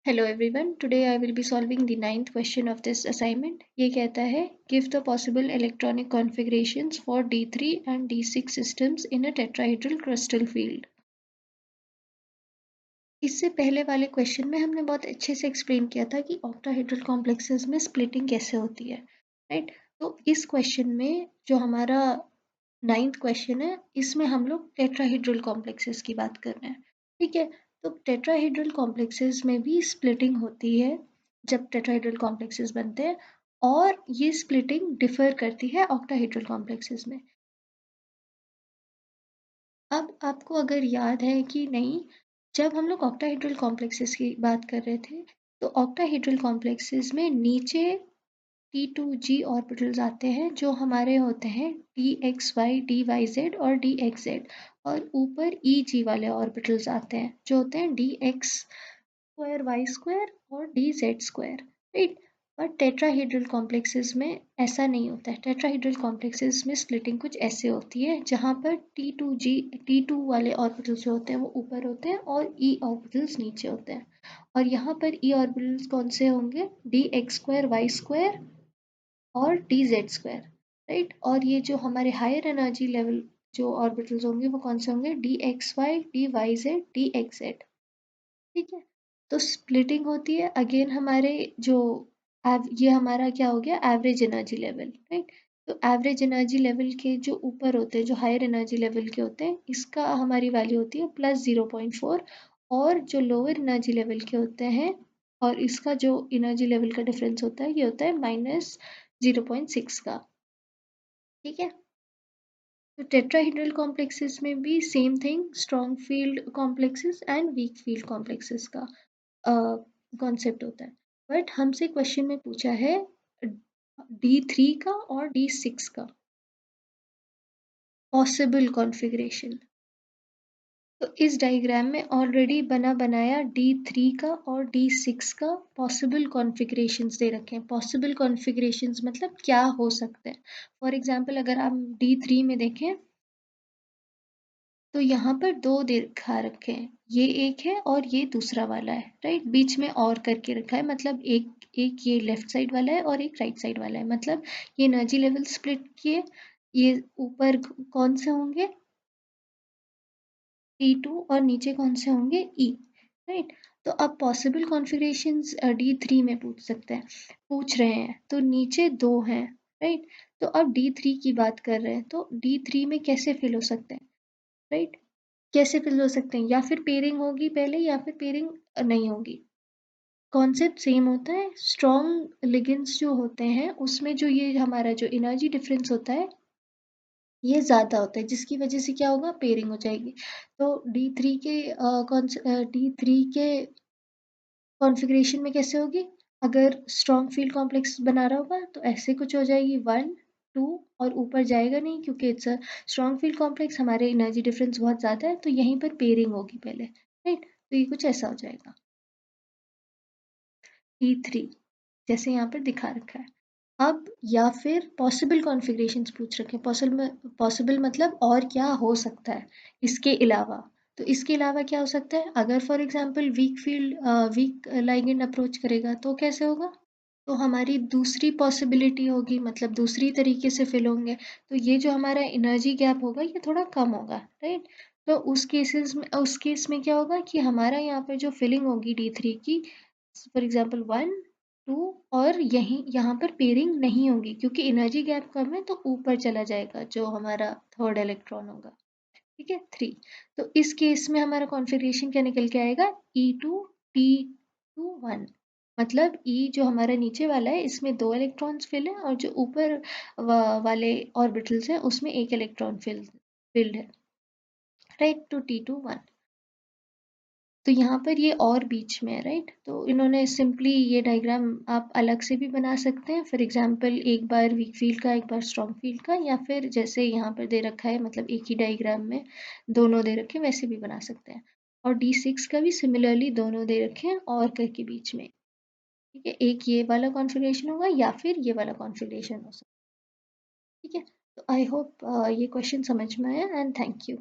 Hello everyone, today I will be solving the ninth question of this assignment. ये कहता है give the possible electronic configurations for D3 and D6 systems in a tetrahedral crystal field. इससे पहले वाले question में हमने बहुत अच्छे से एक्सप्लेन किया था कि ऑक्टाहेड्रल कॉम्प्लेक्सेस में स्प्लिटिंग कैसे होती है, राइट? तो इस क्वेश्चन में जो हमारा नाइन्थ क्वेश्चन है, इसमें हम लोग टेट्राहेड्रल कॉम्प्लेक्सेस की बात कर रहे हैं, ठीक है? तो टेट्राहेड्रल कॉम्प्लेक्सेस में भी स्प्लिटिंग होती है जब टेट्राहेड्रल कॉम्प्लेक्सेस बनते हैं, और ये स्प्लिटिंग डिफर करती है ऑक्टाहेड्रल कॉम्प्लेक्सेस में। अब आपको अगर याद है कि नहीं, जब हम लोग ऑक्टाहेड्रल कॉम्प्लेक्सेस की बात कर रहे थे, तो ऑक्टाहेड्रल कॉम्प्लेक्सेस में नीचे T2G ऑर्बिटल्स आते हैं जो हमारे होते हैं DXY, DYZ और DXZ, और ऊपर EG वाले ऑर्बिटल्स आते हैं जो होते हैं DX स्क्वायर, वाई स्क्वायर और DZ square, right? But tetrahedral complexes में ऐसा नहीं होता है। टेट्राहेड्रल कॉम्प्लेक्सेस में स्प्लिटिंग कुछ ऐसे होती है जहाँ पर T2 वाले ऑर्बिटल्स जो होते हैं वो ऊपर होते हैं और E ऑर्बिटल्स नीचे होते हैं, और यहाँ पर E ऑर्बिटल्स कौन से होंगे? DX स्क्वायर, वाई स्क्वायर और DZ स्क्वायर, राइट? और ये जो हमारे हायर एनर्जी लेवल जो ऑर्बिटल्स होंगे वो कौन से होंगे? DXY, DYZ, DXZ, ठीक है? तो स्प्लिटिंग होती है अगेन हमारे जो ये हमारा क्या हो गया? Average energy level, right? तो एवरेज एनर्जी लेवल के जो ऊपर होते हैं, जो हायर एनर्जी लेवल के होते हैं, इसका हमारी वैल्यू होती है +0.4, और जो लोअर एनर्जी लेवल के होते हैं और इसका जो एनर्जी लेवल का डिफरेंस होता है ये होता है -0.6 का, ठीक है? तो टेट्राहेड्रल कॉम्प्लेक्सेस में भी same thing, strong field complexes and weak field complexes का कॉन्सेप्ट होता है। बट हमसे क्वेश्चन में पूछा है D3 का और D6 का पॉसिबल कॉन्फ़िगरेशन। तो इस डायग्राम में ऑलरेडी बना बनाया D3 का और D6 का पॉसिबल कॉन्फ़िगरेशंस दे रखे हैं। पॉसिबल कॉन्फ़िगरेशंस मतलब क्या हो सकते हैं। फॉर एग्जांपल अगर आप D3 में देखें तो यहाँ पर दो दिखा रखे हैं, ये एक है और ये दूसरा वाला है, राइट? बीच में और करके रखा है, मतलब एक एक ये लेफ्ट साइड वाला है और एक राइट साइड वाला है, मतलब ये एनर्जी लेवल स्प्लिट किए। ये ऊपर कौन से होंगे? T2, और नीचे कौन से होंगे? E, right? तो अब पॉसिबल कॉन्फ़िगरेशंस D3 में पूछ रहे हैं, तो नीचे दो हैं, राइट? तो अब D3 की बात कर रहे हैं, तो D3 में कैसे फिल हो सकते हैं, राइट? कैसे फिल हो सकते हैं? या फिर पेयरिंग होगी पहले या फिर पेयरिंग नहीं होगी। कॉन्सेप्ट सेम होता है। स्ट्रॉन्ग लिगेंड्स जो होते हैं उसमें जो ये हमारा जो एनर्जी डिफरेंस होता है ये ज़्यादा होता है, जिसकी वजह से क्या होगा? पेयरिंग हो जाएगी। तो D3 के कॉन्फ़िगरेशन में कैसे होगी? अगर स्ट्रॉन्ग फील्ड कॉम्प्लेक्स बना रहा होगा तो ऐसे कुछ हो जाएगी 1, 2, और ऊपर जाएगा नहीं क्योंकि it's a strong field complex, हमारे एनर्जी डिफरेंस बहुत ज़्यादा है, तो यहीं पर पेयरिंग होगी पहले, राइट? तो ये कुछ ऐसा हो जाएगा E3, जैसे यहाँ पर दिखा रखा है। अब या फिर पॉसिबल कॉन्फ़िगरेशंस पूछ रखे हैं। पॉसिबल मतलब और क्या हो सकता है इसके अलावा। तो इसके अलावा क्या हो सकता है? अगर for example weak ligand approach करेगा तो कैसे होगा? तो हमारी दूसरी पॉसिबिलिटी होगी, मतलब दूसरी तरीके से फिल होंगे, तो ये जो हमारा एनर्जी गैप होगा ये थोड़ा कम होगा, राइट? तो उस केस में क्या होगा कि हमारा यहाँ पर जो फिलिंग होगी D3 की, फॉर एग्जांपल 1, 2, और यहाँ पर पेयरिंग नहीं होगी क्योंकि एनर्जी गैप कम है, तो ऊपर चला जाएगा जो हमारा थर्ड इलेक्ट्रॉन होगा, ठीक है? 3। तो इस केस में हमारा कॉन्फ़िगरेशन क्या निकल के आएगा? E2 T2 1, मतलब E जो हमारा नीचे वाला है इसमें 2 इलेक्ट्रॉन्स फिल है, और जो ऊपर वाले ऑर्बिटल्स हैं उसमें 1 इलेक्ट्रॉन फिल्ड है, राइट? To T2 1। तो यहाँ पर ये और बीच में है, राइट? तो इन्होंने सिंपली ये डायग्राम आप अलग से भी बना सकते हैं, फॉर एग्जांपल एक बार वीक फील्ड का, एक बार स्ट्रॉन्ग फील्ड का, या फिर जैसे यहाँ पर दे रखा है, मतलब एक ही डायग्राम में दोनों दे रखे हैं वैसे भी बना सकते हैं। और D6 का भी सिमिलरली दोनों दे रखे हैं और करके बीच में, ठीक है? एक ये वाला कॉन्फ़िगरेशन होगा या फिर ये वाला कॉन्फ़िगरेशन हो सकता है, ठीक है? तो आई होप ये क्वेश्चन समझ में आया, एंड थैंक यू।